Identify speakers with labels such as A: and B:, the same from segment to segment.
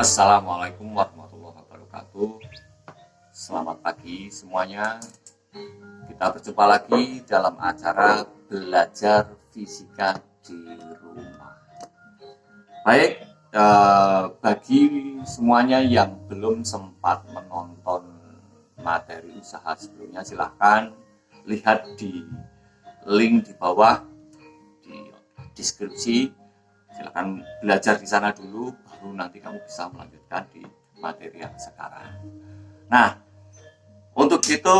A: Assalamualaikum warahmatullahi wabarakatuh. Selamat pagi semuanya. Kita berjumpa lagi dalam acara belajar fisika di rumah. Baik, bagi semuanya yang belum sempat menonton materi usaha sebelumnya, silahkan lihat di link di bawah di deskripsi. Silahkan belajar di sana dulu, baru nanti kamu bisa melanjutkan di materi yang sekarang. Nah, untuk itu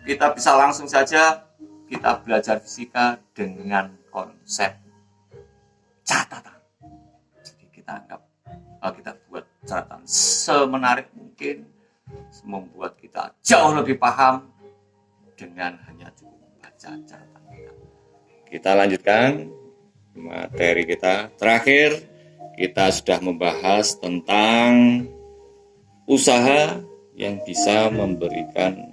A: kita bisa langsung saja kita belajar fisika dengan konsep catatan. Jadi kita buat catatan semenarik mungkin, membuat kita jauh lebih paham dengan hanya cukup membaca catatan kita. Kita lanjutkan materi kita. Terakhir kita sudah membahas tentang usaha yang bisa memberikan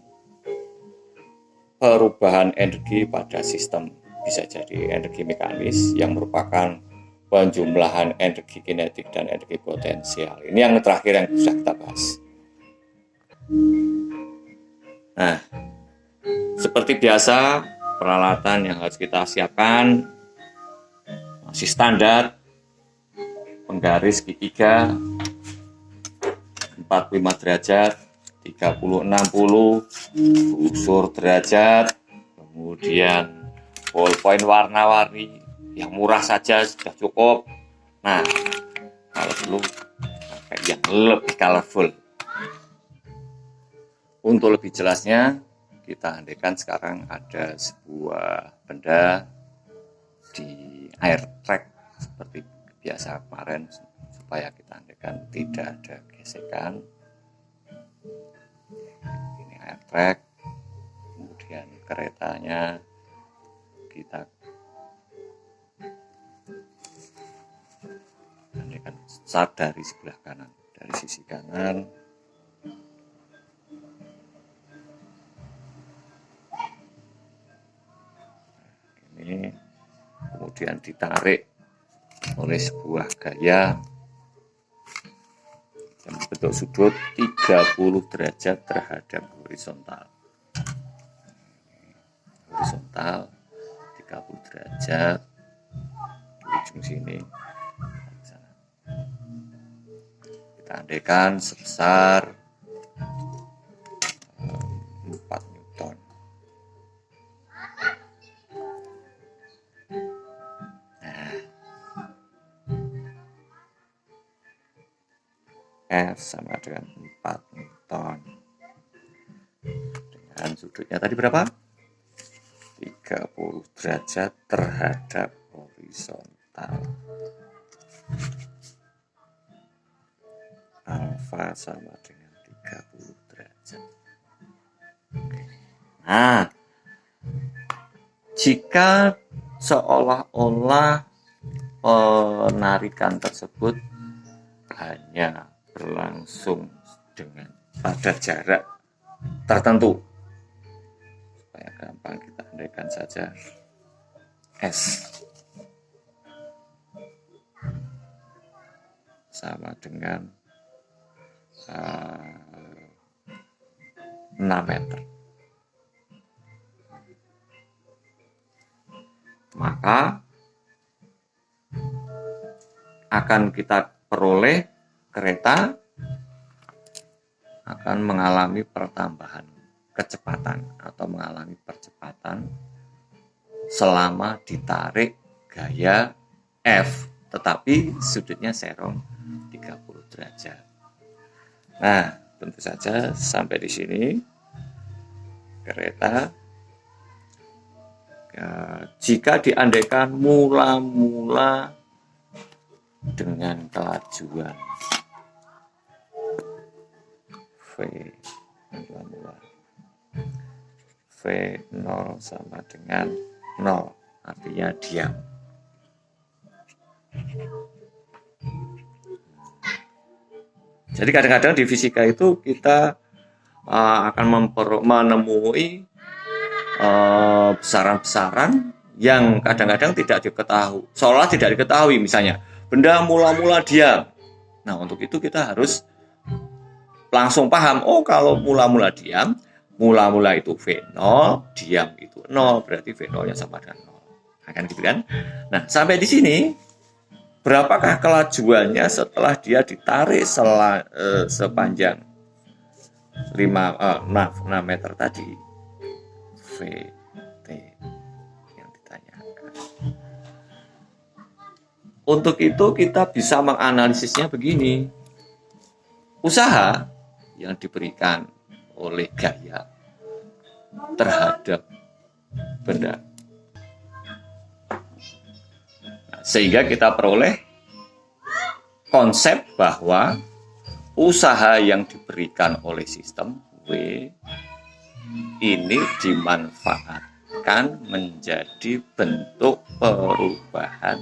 A: perubahan energi pada sistem. Bisa jadi energi mekanis yang merupakan penjumlahan energi kinetik dan energi potensial. Ini yang terakhir yang sudah kita bahas. Nah, seperti biasa peralatan yang harus kita siapkan masih standar, penggaris segitiga 45 derajat, 30-60, busur derajat, kemudian ballpoint warna-warni yang murah saja sudah cukup. Nah, kalau perlu pakai yang lebih colorful. Untuk lebih jelasnya, kita andaikan sekarang ada sebuah benda di air track seperti biasa kemarin, supaya kita andaikan tidak ada gesekan. Ini air track, kemudian keretanya kita andaikan start dari sebelah kanan, dari sisi kanan. Ini kemudian ditarik oleh sebuah gaya yang bentuk sudut 30 derajat terhadap horizontal. Horizontal 30 derajat di ujung sini. Kita andaikan sebesar 4 Newton. F sama dengan 4 Newton. Dengan sudutnya tadi berapa? 30 derajat terhadap horizontal. Alfa sama dengan 30 derajat. Nah, jika seolah-olah penarikan tersebut hanya berlangsung dengan pada jarak tertentu, supaya gampang kita andaikan saja S sama dengan 6 meter, maka akan kita peroleh kereta akan mengalami pertambahan kecepatan atau mengalami percepatan selama ditarik gaya F, tetapi sudutnya serong 30 derajat. Nah, tentu saja sampai di sini kereta jika diandaikan mula-mula dengan kelajuan V0 sama dengan 0, artinya diam. Jadi kadang-kadang di fisika itu kita akan menemui besaran-besaran yang kadang-kadang tidak diketahui, seolah tidak diketahui. Misalnya benda mula-mula diam, Nah, untuk itu kita harus langsung paham, oh kalau mula-mula diam, mula-mula itu V0, diam itu 0, berarti V0-nya sama dengan 0. Nah, kan gitu kan? Nah, sampai di sini, berapakah kelajuannya setelah dia ditarik sepanjang 6 meter tadi? VT yang ditanyakan. Untuk itu kita bisa menganalisisnya begini. Usaha yang diberikan oleh gaya terhadap benda. Nah, sehingga kita peroleh konsep bahwa usaha yang diberikan oleh sistem W ini dimanfaatkan menjadi bentuk perubahan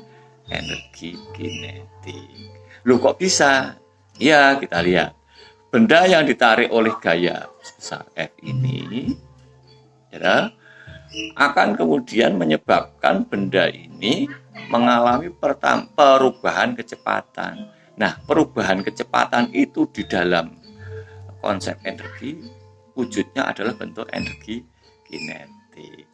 A: energi kinetik. Loh kok bisa? Ya, kita lihat. Benda yang ditarik oleh gaya sebesar F ini ya, akan kemudian menyebabkan benda ini mengalami perubahan kecepatan. Nah, perubahan kecepatan itu di dalam konsep energi wujudnya adalah bentuk energi kinetik.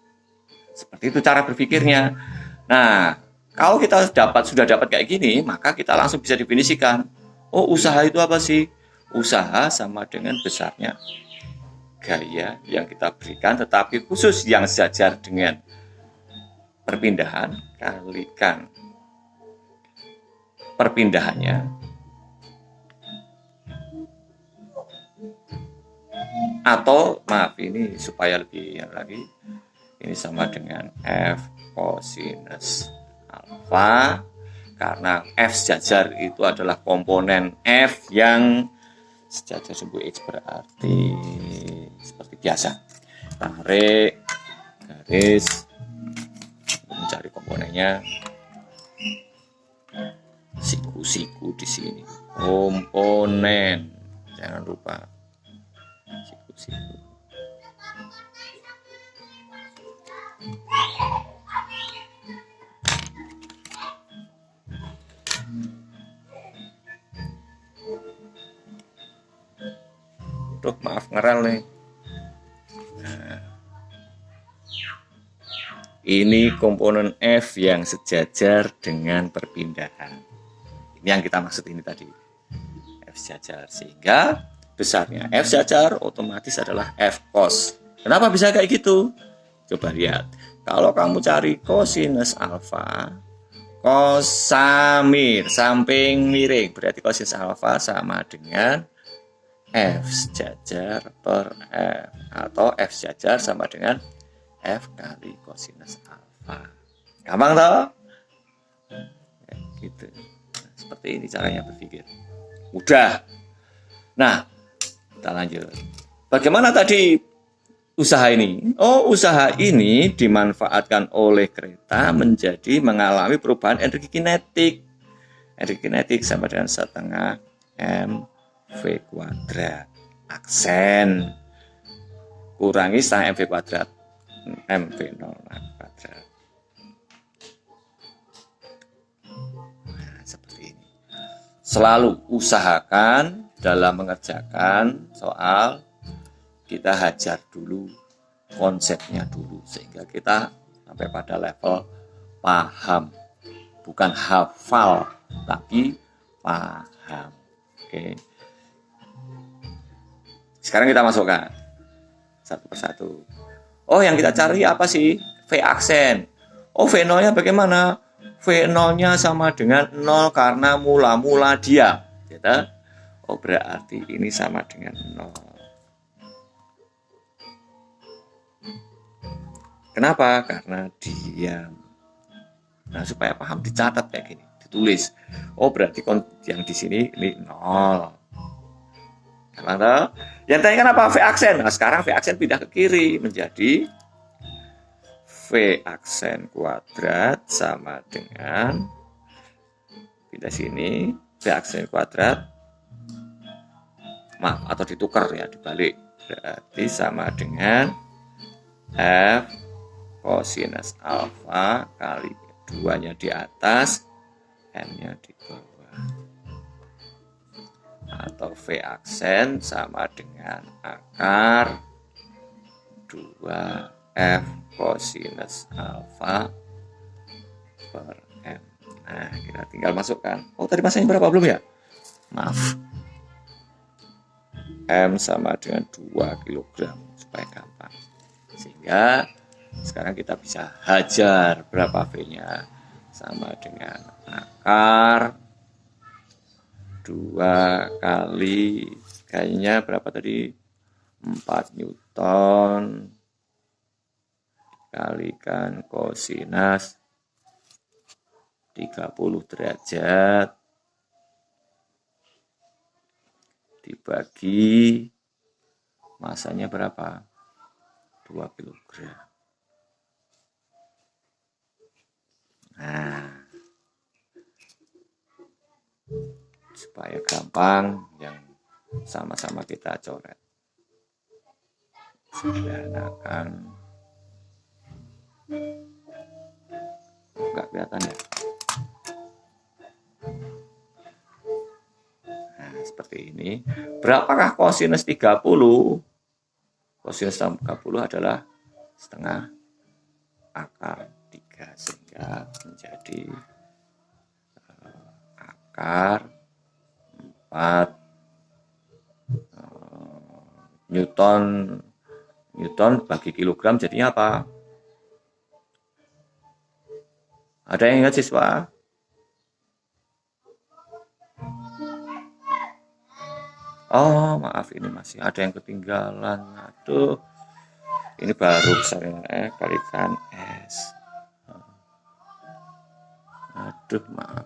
A: Seperti itu cara berpikirnya. Nah, kalau kita sudah dapat kayak gini, maka kita langsung bisa definisikan. Oh, usaha itu apa sih? Usaha sama dengan besarnya gaya yang kita berikan, tetapi khusus yang sejajar dengan perpindahan kalikan perpindahannya atau maaf ini supaya lebih lagi ini sama dengan F kosinus alfa, karena F sejajar itu adalah komponen F yang sejajar sumbu X, berarti seperti biasa tarik garis mencari komponennya, siku-siku di sini komponen, jangan lupa siku-siku. Tuh, maaf ngerel nih. Nah, ini komponen F yang sejajar dengan perpindahan. Ini yang kita maksud ini tadi. F sejajar, sehingga besarnya F sejajar otomatis adalah F cos. Kenapa bisa kayak gitu? Coba lihat. Kalau kamu cari kosinus alfa, kosamir, samping miring, berarti kosinus alfa sama dengan F sejajar per F, atau F sejajar sama dengan F kali kosinus alfa. Gampang toh? Ya, gitu. Nah, seperti ini caranya berpikir. Mudah. Nah, kita lanjut. Bagaimana tadi usaha ini? Oh, usaha ini dimanfaatkan oleh kereta menjadi mengalami perubahan energi kinetik. Energi kinetik sama dengan setengah mv kuadrat. Aksen kurangi setengah mv kuadrat. mv0 kuadrat. Nah, seperti ini. Selalu usahakan dalam mengerjakan soal kita hajar dulu konsepnya dulu, sehingga kita sampai pada level paham, bukan hafal tapi paham. Oke. Sekarang kita masukkan satu persatu. Oh, yang kita cari apa sih? V aksen. Oh, V0-nya bagaimana? V0-nya sama dengan 0 karena mula-mula diam. Gitu? Oh, berarti ini sama dengan 0. Kenapa? Karena diam. Nah, supaya paham dicatat kayak gini, ditulis. Oh, berarti yang di sini ini 0. Nah, yang tanya kenapa V aksen? Nah, sekarang V aksen pindah ke kiri menjadi V aksen kuadrat sama dengan pindah sini V aksen kuadrat, maaf, atau ditukar ya, dibalik, berarti sama dengan F kosinus alfa kali 2-nya di atas, M-nya di bawah. atau V aksen sama dengan akar 2F kosinus alfa per M. Nah, kita tinggal masukkan. Oh, tadi masanya berapa belum ya? Maaf. M sama dengan 2 kg supaya gampang. Sehingga sekarang kita bisa hajar berapa V-nya. Sama dengan akar 2 kali, kayaknya berapa tadi? 4 Newton kalikan kosinus 30 derajat dibagi masanya berapa? 2 kg. Nah, supaya gampang, yang sama-sama kita coret. Sederhanakan. Enggak kelihatan ya? Nah, seperti ini. Berapakah kosinus 30? Kosinus 30 adalah setengah akar 3, sehingga menjadi akar 4 Newton bagi kilogram jadinya apa? Ada yang ingat siswa? Oh, maaf, ini masih ada yang ketinggalan. Aduh, ini baru saya kalikan S. Aduh, maaf.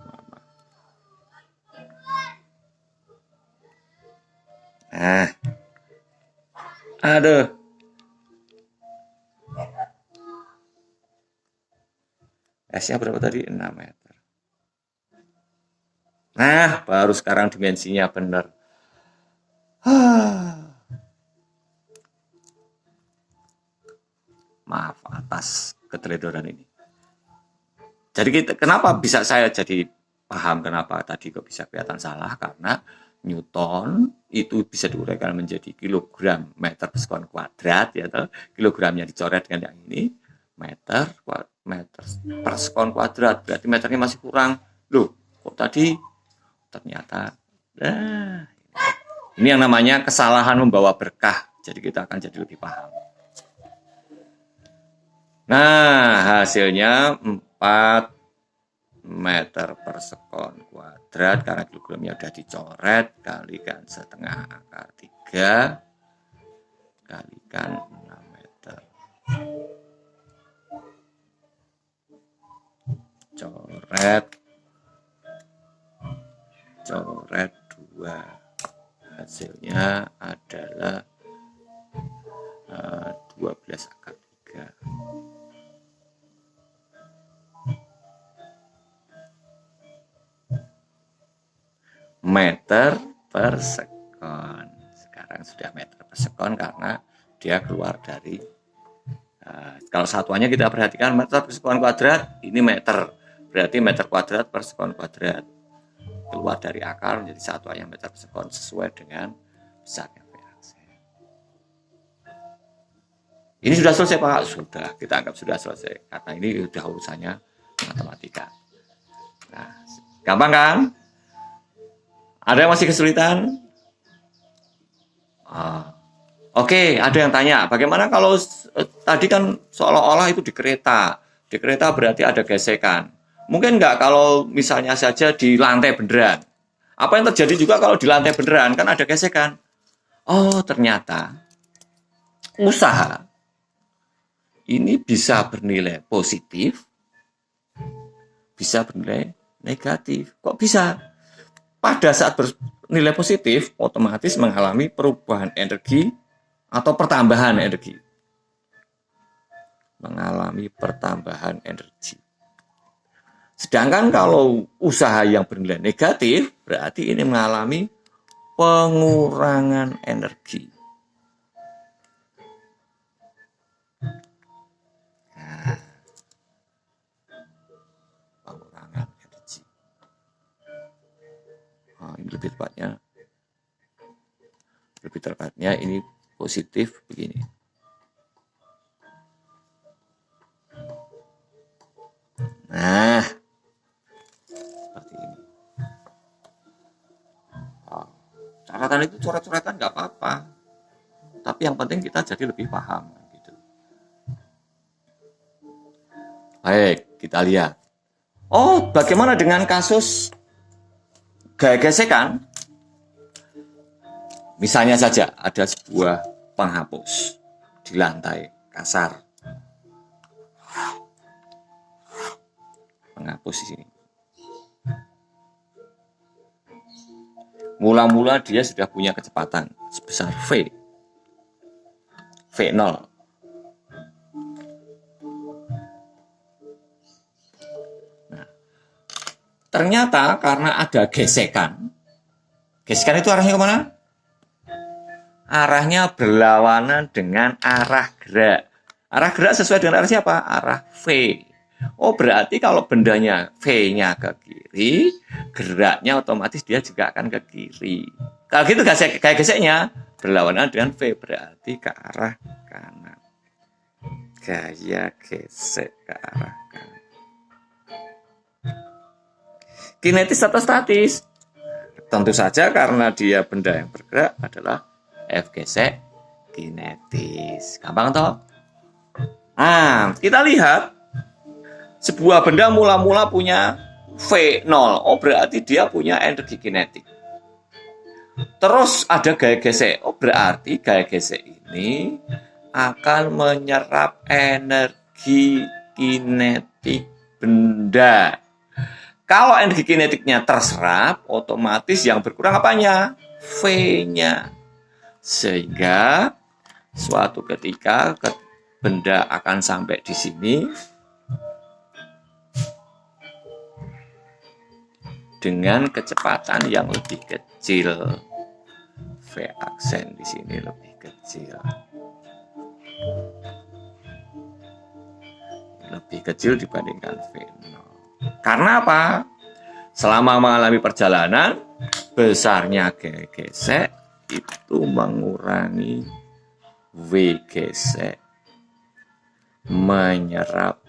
A: Nah, aduh. S-nya berapa tadi? 6 meter. Nah, baru sekarang dimensinya benar. Maaf atas keteledoran ini. Jadi kenapa bisa saya jadi paham kenapa tadi kok bisa kelihatan salah? Karena Newton itu bisa diuraikan menjadi kilogram meter sekon kuadrat, ya toh. Kilogramnya dicoret dengan yang ini, meter per sekon kuadrat, berarti meternya masih kurang. Loh, kok tadi ternyata ini yang namanya kesalahan membawa berkah. Jadi kita akan jadi lebih paham. Nah, hasilnya 4 meter per sekon kuadrat, karena kilogramnya udah dicoret, kalikan setengah akar 3 kalikan 6 meter. Coret 2. Hasilnya adalah 12 akar 3. Meter per sekon. Sekarang sudah meter per sekon karena dia keluar dari kalau satuannya kita perhatikan meter per sekon kuadrat, ini meter, berarti meter kuadrat per sekon kuadrat. Keluar dari akar menjadi satuannya meter per sekon sesuai dengan besarnya V aksen. Ini sudah selesai Pak? Sudah, kita anggap sudah selesai karena ini sudah urusannya matematika. Nah, gampang kan? Ada yang masih kesulitan? Oke, ada yang tanya, bagaimana kalau tadi kan seolah-olah itu di kereta. Di kereta berarti ada gesekan. Mungkin nggak kalau misalnya saja di lantai beneran. Apa yang terjadi juga kalau di lantai beneran, kan ada gesekan. Oh, ternyata usaha ini bisa bernilai positif, bisa bernilai negatif. Kok bisa? Pada saat bernilai positif, otomatis mengalami perubahan energi atau pertambahan energi. Mengalami pertambahan energi. Sedangkan kalau usaha yang bernilai negatif, berarti ini mengalami pengurangan energi. Nah, pengurangan energi. Nah, ini lebih tepatnya lebih tepatnya ini positif begini. Nah, seperti ini. Catatan itu coret-coretan nggak apa-apa, tapi yang penting kita jadi lebih paham gitu. Baik, kita lihat. Oh, bagaimana dengan kasus gaya gesekan? Misalnya saja ada sebuah penghapus di lantai kasar. Penghapus di sini. Mula-mula dia sudah punya kecepatan sebesar V0. Nah, ternyata karena ada gesekan itu arahnya kemana? Arahnya berlawanan dengan arah gerak. Arah gerak sesuai dengan arah siapa? Arah V. Oh, berarti kalau bendanya V-nya ke kiri, geraknya otomatis dia juga akan ke kiri. Kalau gitu gaya geseknya berlawanan dengan V, berarti ke arah kanan. Gaya gesek ke arah kanan. Kinetis atau statis? Tentu saja karena dia benda yang bergerak adalah F gesek kinetis. Gampang toh? Nah, kita lihat sebuah benda mula-mula punya V0. Oh, berarti dia punya energi kinetik. Terus ada gaya gesek. Oh, berarti gaya gesek ini akan menyerap energi kinetik benda. Kalau energi kinetiknya terserap, otomatis yang berkurang apanya? V-nya. Sehingga suatu ketika benda akan sampai di sini dengan kecepatan yang lebih kecil. V aksen di sini lebih kecil. Lebih kecil dibandingkan V0. Karena apa? Selama mengalami perjalanan, besarnya gaya gesek itu mengurangi V gesek menyerap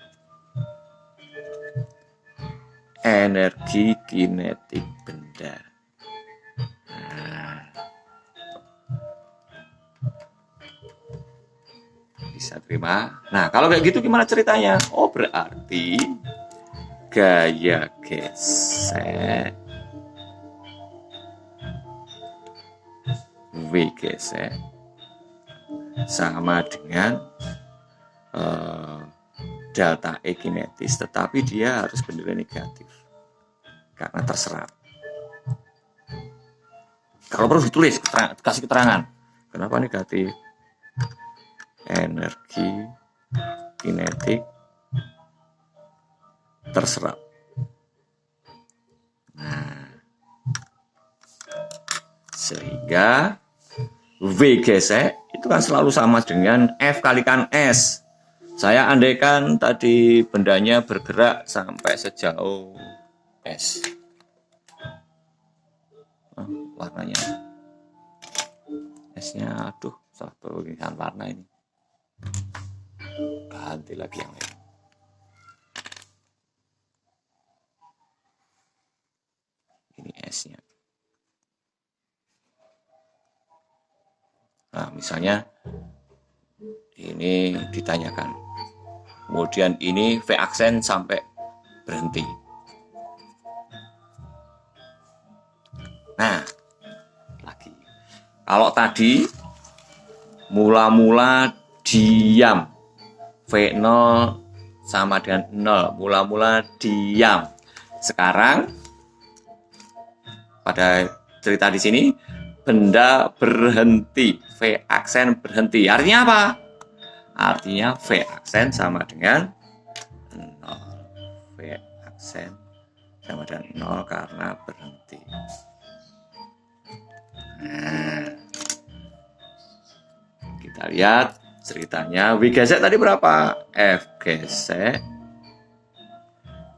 A: energi kinetik benda. Nah, bisa terima? Nah, kalau kayak gitu gimana ceritanya? Oh, berarti gaya gesek V gesek sama dengan delta E kinetis, tetapi dia harus bernilai negatif karena terserap. Kalau perlu ditulis, kasih keterangan. Kenapa negatif? Energi kinetik terserap. Nah, sehingga V gesek itu kan selalu sama dengan F kalikan S. Saya andaikan tadi bendanya bergerak sampai sejauh S. Warnanya S-nya, aduh, salah pemilihan warna ini. Ganti lagi yang lain. Ini S-nya. Nah, misalnya ini ditanyakan. Kemudian ini V aksen sampai berhenti. Nah, lagi. Kalau tadi mula-mula diam. V0 sama dengan 0. Mula-mula diam. Sekarang pada cerita di sini benda berhenti. V aksen berhenti. Artinya apa? Artinya V aksen sama dengan 0. V aksen sama dengan 0 karena berhenti. Nah, kita lihat ceritanya. V gesek tadi berapa? F gesek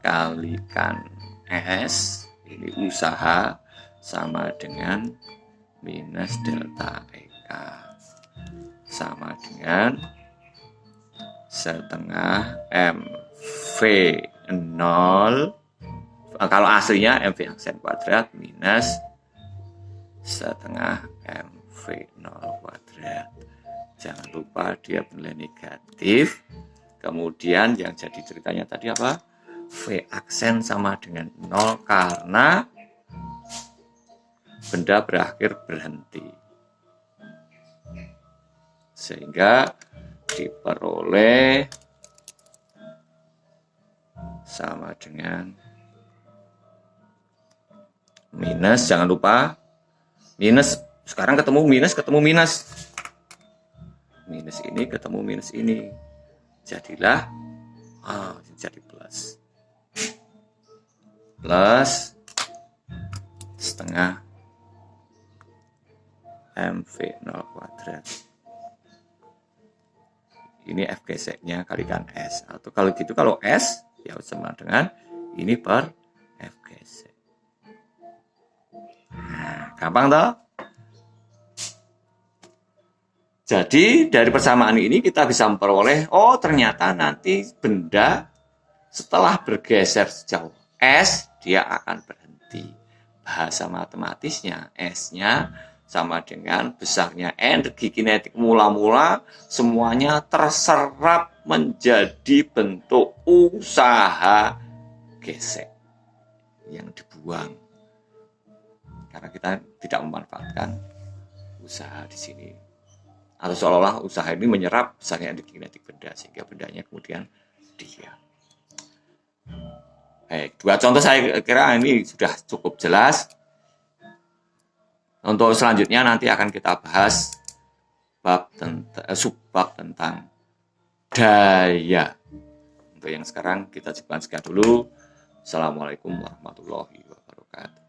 A: kalikan S. Ini usaha sama dengan minus delta E. A sama dengan setengah MV0, kalau aslinya MV aksen kuadrat minus setengah MV0 kuadrat. Jangan lupa dia bernilai negatif. Kemudian yang jadi ceritanya tadi apa? V aksen sama dengan 0 karena benda berakhir berhenti. Sehingga diperoleh sama dengan minus, jangan lupa minus, sekarang ketemu minus, minus ini ketemu minus ini, jadilah jadi plus setengah MV0 kuadrat. Ini F geseknya kalikan S, atau kalau gitu kalau S ya sama dengan ini per F gesek. Nah, gampang toh? Jadi dari persamaan ini kita bisa memperoleh, oh ternyata nanti benda setelah bergeser sejauh S dia akan berhenti. Bahasa matematisnya S-nya sama dengan besarnya energi kinetik mula-mula semuanya terserap menjadi bentuk usaha gesek yang dibuang. Karena kita tidak memanfaatkan usaha di sini. Atau seolah-olah usaha ini menyerap besarnya energi kinetik benda sehingga bendanya kemudian diam. Baik, dua contoh saya kira ini sudah cukup jelas. Untuk selanjutnya nanti akan kita bahas subbab tentang daya. Untuk yang sekarang kita cukupkan sekian dulu. Assalamualaikum warahmatullahi wabarakatuh.